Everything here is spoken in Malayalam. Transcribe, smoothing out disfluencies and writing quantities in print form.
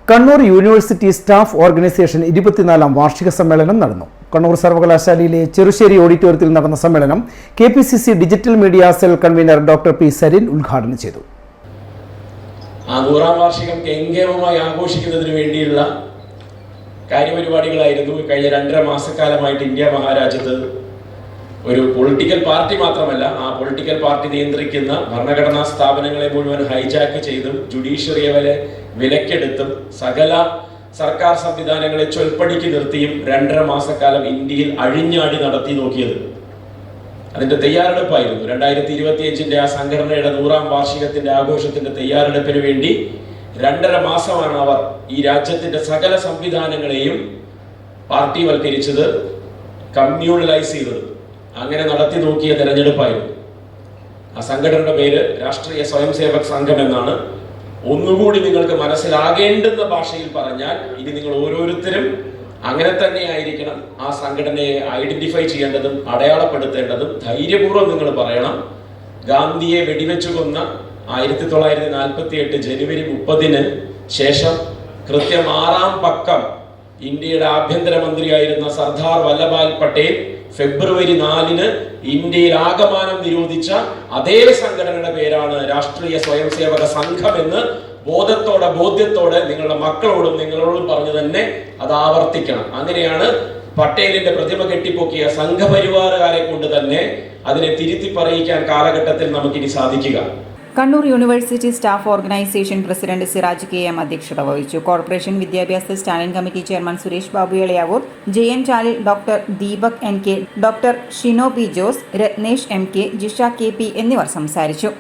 കണ്ണൂർ യൂണിവേഴ്സിറ്റി സ്റ്റാഫ് ഓർഗനൈസേഷൻ 24ാം വാർഷിക സമ്മേളനം നടന്നു. കണ്ണൂർ സർവകലാശാലയിലെ ചെറുശ്ശേരി ഓഡിറ്റോറിയത്തിൽ നടന്ന സമ്മേളനം KPCC digital media cell convener doctor P Sarin ഉദ്ഘാടനം ചെയ്തു. ആ 100ാം വാർഷികം കെങ്കേമമായി ആഘോഷിക്കുന്നതിന് വേണ്ടിയുള്ള കാര്യപരിപാടികളായിരുന്നു കഴിഞ്ഞ 2.5 മാസക്കാലമായിട്ട് ഇന്ത്യ മഹാരാജ്യത്ത്. ഒരു പൊളിറ്റിക്കൽ പാർട്ടി മാത്രമല്ല, ആ പൊളിറ്റിക്കൽ പാർട്ടി നിയന്ത്രിക്കുന്ന ഭരണഘടനാ സ്ഥാപനങ്ങളെ മുഴുവൻ ഹൈജാക്ക് ചെയ്തും ജുഡീഷ്യറിയെ വരെ വിലക്കെടുത്തും സകല സർക്കാർ സംവിധാനങ്ങളെ ചൊൽപ്പടിക്ക് നിർത്തിയും 2.5 മാസക്കാലം ഇന്ത്യയിൽ അഴിഞ്ഞാടി നടത്തി നോക്കിയത്. അതിന്റെ തയ്യാറെടുപ്പായിരുന്നു 2025 ആ സംഘടനയുടെ 100ാം വാർഷികത്തിന്റെ ആഘോഷത്തിന്റെ തയ്യാറെടുപ്പിന് വേണ്ടി 2.5 മാസമാണ് അവർ ഈ രാജ്യത്തിന്റെ സകല സംവിധാനങ്ങളെയും പാർട്ടിവൽക്കരിച്ചത്, കമ്മ്യൂണലൈസ് ചെയ്തത്. അങ്ങനെ നടത്തി നോക്കിയ തെരഞ്ഞെടുപ്പായിരുന്നു. ആ സംഘടനയുടെ പേര് രാഷ്ട്രീയ സ്വയംസേവക് സംഘം എന്നാണ്. ഒന്നുകൂടി നിങ്ങൾക്ക് മനസ്സിലാകേണ്ടുന്ന ഭാഷയിൽ പറഞ്ഞാൽ, ഇനി നിങ്ങൾ ഓരോരുത്തരും അങ്ങനെ തന്നെ ആയിരിക്കണം ആ സംഘടനയെ ഐഡന്റിഫൈ ചെയ്യേണ്ടതും അടയാളപ്പെടുത്തേണ്ടതും. ധൈര്യപൂർവ്വം നിങ്ങൾ പറയണം, ഗാന്ധിയെ വെടിവെച്ചു കൊന്ന 1948 ജനുവരി 30 ശേഷം കൃത്യം 6ാം പക്കം ഇന്ത്യയുടെ ആഭ്യന്തരമന്ത്രിയായിരുന്ന സർദാർ വല്ലഭായ് പട്ടേൽ ഫെബ്രുവരി 4 ഇന്ത്യയിൽ ആകമാനം നിരോധിച്ച അതേ സംഘടനയുടെ പേരാണ് രാഷ്ട്രീയ സ്വയംസേവക സംഘം എന്ന് ബോധ്യത്തോടെ നിങ്ങളുടെ മക്കളോടും നിങ്ങളോടും പറഞ്ഞു തന്നെ അത് ആവർത്തിക്കണം. അങ്ങനെയാണ് പട്ടേലിന്റെ പ്രതിമ കെട്ടിപ്പൊക്കിയ സംഘപരിവാറുകാരെ കൊണ്ട് തന്നെ അതിനെ തിരുത്തി പറയിക്കാൻ കാലഘട്ടത്തിൽ നമുക്കിനി സാധിക്കുക. Kannur university staff organisation president Siraj KM അധ്യക്ഷത വഹിച്ചു. കോർപ്പറേഷൻ വിദ്യാഭ്യാസ standing committee chairman Suresh Babu Elayavoor, JN ചാലിൽ, doctor Deepak NK, doctor Shino P. Jose, Ratnesh MK, Jisha KP എന്നിവർ സംസാരിച്ചു.